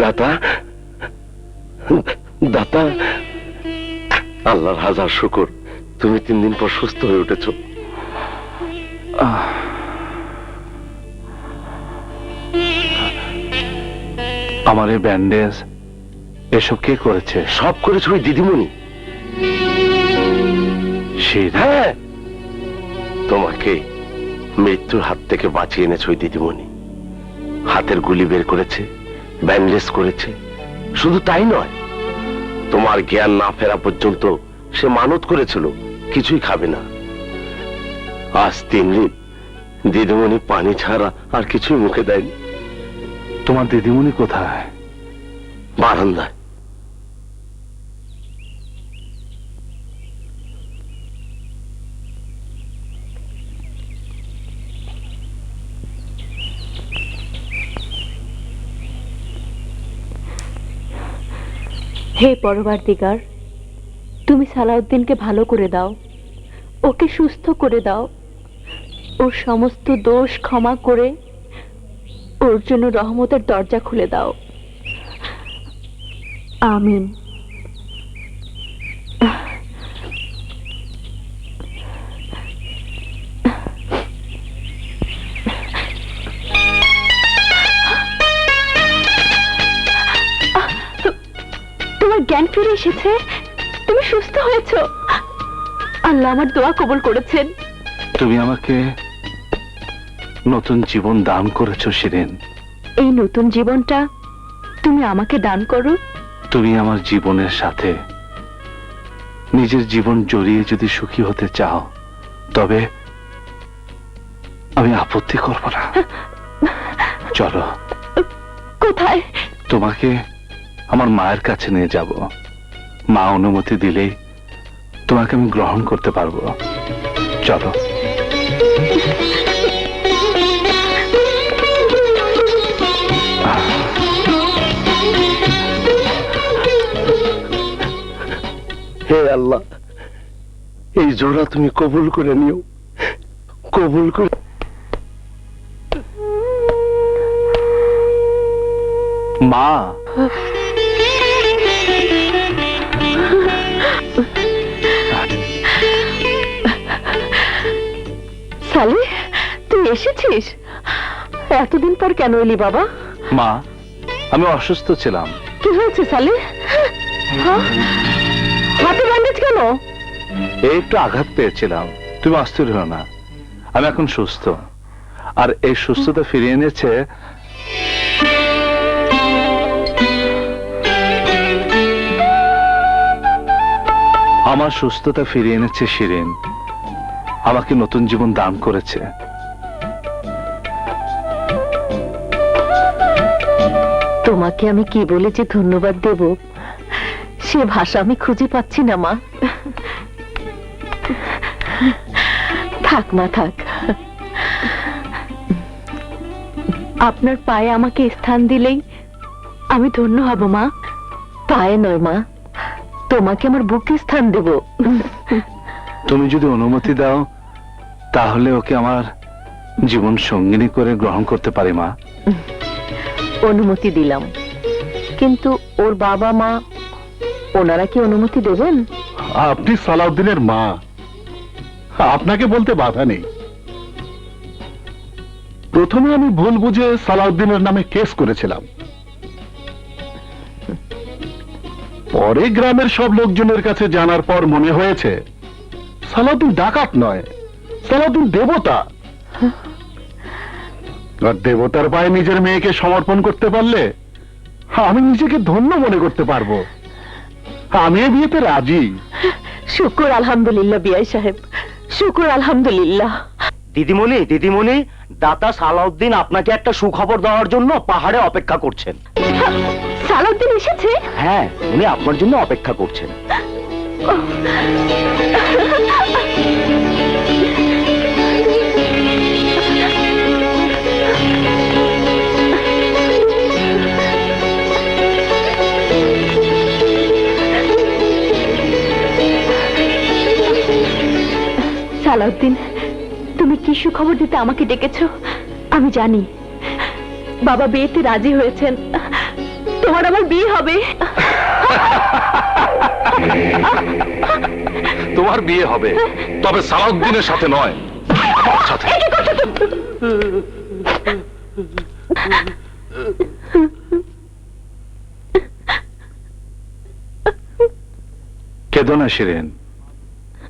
দাতা, দাতা, আল্লাহর হাজার শুকর, তুমি 3 দিন পর সুস্থ হয়ে উঠেছ। আমার এই ব্যান্ডেজ এসব কে করেছে? সব করেছ ওই দিদিমণি। হ্যাঁ, তোমাকে মৃত্যুর হাত থেকে বাঁচিয়ে এনেছে ওই দিদিমণি। হাতের গুলি বের করেছে, ব্যান্ডেজ করেছে। শুধু তাই নয়, তোমার জ্ঞান না ফেরা পর্যন্ত সে মানত করেছিল কিছুই খাবে না। আজ 3 দিন দিদিমণি পানি ছাড়া আর কিছুই মুখে দেয়নি। তোমার দিদিমণি কোথায়? বারান্দায়। হে পরবর্তীকার, তুমি সালাউদ্দিনকে ভালো করে দাও, ওকে সুস্থ করে দাও, ওর সমস্ত দোষ ক্ষমা করে ওর জন্য রহমতের দরজা খুলে দাও। আমিন। তোমার জ্ঞান ফিরে এসেছে, তুমি সুস্থ হয়েছো। আল্লাহ আমার দোয়া কবুল করেছেন। তুমি আমাকে নতুন জীবন দান করেছো শিরিন। এই নতুন জীবনটা তুমি আমাকে দান করো। তুমি আমার জীবনের সাথে নিজের জীবন জড়িয়ে যদি সুখী হতে চাও, তবে আমি আপত্তি করব না। চলো। কোথায়? তোমাকে আমার মায়ের কাছে নিয়ে যাব। মা অনুমতি দিলেই তোমাকে আমি গ্রহণ করতে পারবো। চলো। হে আল্লাহ, এই জোড়া তুমি কবুল করে নিও, কবুল করে। মা, সালে, তুই এসেছিস? এতদিন পর কেন এলি বাবা? মা, আমি অসুস্থ ছিলাম। কি হয়েছে সালে? হাতে ব্যান্ডেজ কেন? এই একটু আঘাত পেয়েছিলাম। তুমি অস্থির হও না, আমি এখন সুস্থ। আর এই সুস্থতা ফিরিয়ে এনেছে আমার সুস্থতা ফিরিয়ে এনেছে শিরিন। আমাকে নতুন জীবন দান করেছে। তোমাকে আমি কি বলে যে ধন্যবাদ দেব সে ভাষা আমি খুঁজে পাচ্ছি না মা। থাক মা, থাক। আপনার পায়ে আমাকে স্থান দিলেই আমি ধন্য হব মা। পায়ে নয় মা, তোমাকে আমার বুকে স্থান দেব। তুমি যদি অনুমতি দাও, তাহলে ওকে আমার জীবন সঙ্গিনী করে গ্রহণ করতে পারি মা। অনুমতি দিলাম, কিন্তু ওর বাবা মা ওনারা কি অনুমতি দেবেন? আপনি সালাউদ্দিনের মা, আপনাকে বলতে বাধা নেই। প্রথমে আমি ভুল বুঝে সালাউদ্দিনের নামে কেস করেছিলাম। পরে গ্রামের সব লোকজনের কাছে জানার পর মনে হয়েছে সালাউদ্দিন ডাকাত নয়, সালাউদ্দিন দেবতা। আর দেবতার পায়ে নিজের মেয়েকে সমর্পণ করতে পারলে আমি নিজেকে ধন্য মনে করতে পারবো। আমি এ বিয়েতে রাজি। শুকুর আলহামদুলিল্লাহ বিআই সাহেব, শুকুর আলহামদুলিল্লাহ। দিদিমণি, দিদিমণি, দাতা সালাউদ্দিন আপনাকে একটা সুখবর দেওয়ার জন্য পাহাড়ে অপেক্ষা করছেন। সালাউদ্দিন এসেছে? হ্যাঁ, উনি আপনার জন্য অপেক্ষা করছেন। সালাউদ্দিন, তুমি কি সুখবর দিতে আমাকে ডেকেছো? আমি জানি বাবা বিয়েতে রাজি হয়েছেন। তোমার আমার বিয়ে হবে। তোমার বিয়ে হবে, তবে সালাউদ্দিনের সাথে নয়, আমার সাথে। কেঁদো না শিরিন,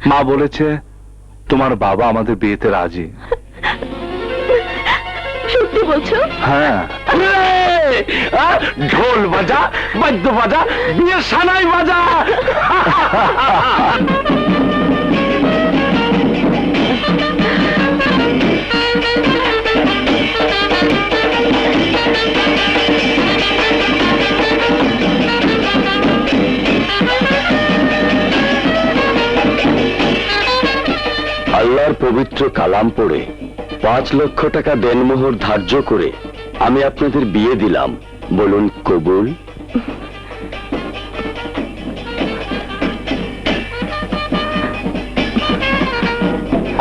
মা বলেছে তোমার বাবা আমাদের বিয়েতে রাজি। সত্যি বলছো? হ্যাঁ। ঢোল বাজা, বাদ্য বাজা, বিয়ের সানাই বাজা। আল্লাহর পবিত্র কালাম পড়ে 5 লক্ষ টাকা দেনমোহর ধার্য করে আমি আপনাদের বিয়ে দিলাম, বলুন কবুল?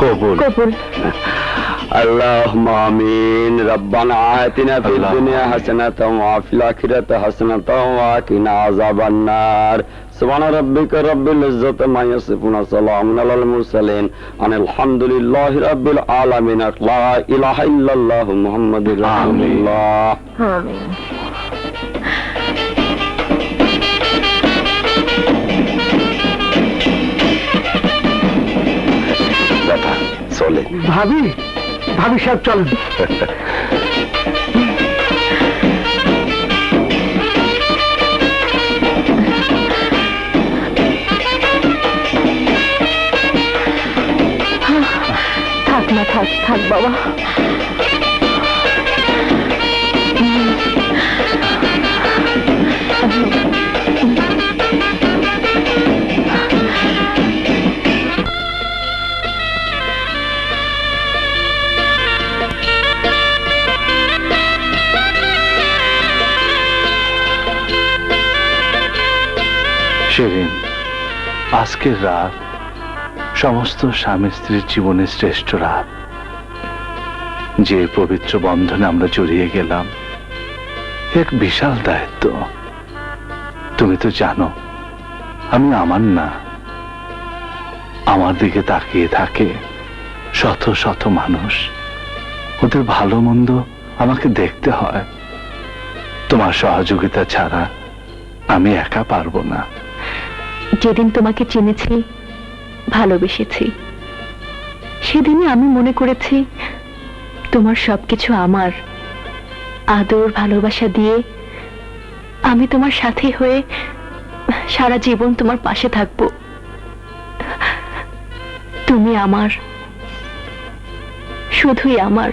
কবুল। কবুল। আল্লাহুম্মা আমিন। রব্বানা আতিনা ফিদ দুনিয়া হাসানাতাও ওয়া ফিল আখিরাতি হাসানাতাও ওয়া কিনা আযাবান নার। সুবহান রাব্বিকা রাব্বিল ইজ্জাতি আম্মা ইয়াসিফুন ওয়া সালামুন আলাল মুরসালিন আলহামদুলিল্লাহি রাব্বিল আলামিন। লা ইলাহা ইল্লাল্লাহু মুহাম্মাদুর রাসূলুল্লাহ। আমিন। দাদা চলে। ভাবি, ভাবি সাহেব চলেন। থাক না, থাক থাক বাবা। শিরিন, আজকের রাত সমস্ত স্বামী স্ত্রীর জীবনের শ্রেষ্ঠ রাত। যে পবিত্র বন্ধনে আমরা জড়িয়ে গেলাম, এক বিশাল দায়িত্ব। তুমি তো জানো আমি আমার না, আমার দিকে তাকিয়ে থাকে শত শত মানুষ। ওদের ভালো মন্দ আমাকে দেখতে হয়। তোমার সহযোগিতা ছাড়া আমি একা পারবো না। যেদিন তোমাকে চিনেছি, ভালোবেসেছি, সেদিনই আমি মনে করেছি তোমার সবকিছু আমার। আদর ভালোবাসা দিয়ে আমি তোমার সাথে হয়ে সারা জীবন তোমার পাশে থাকবো। তুমি আমার, শুধুই আমার।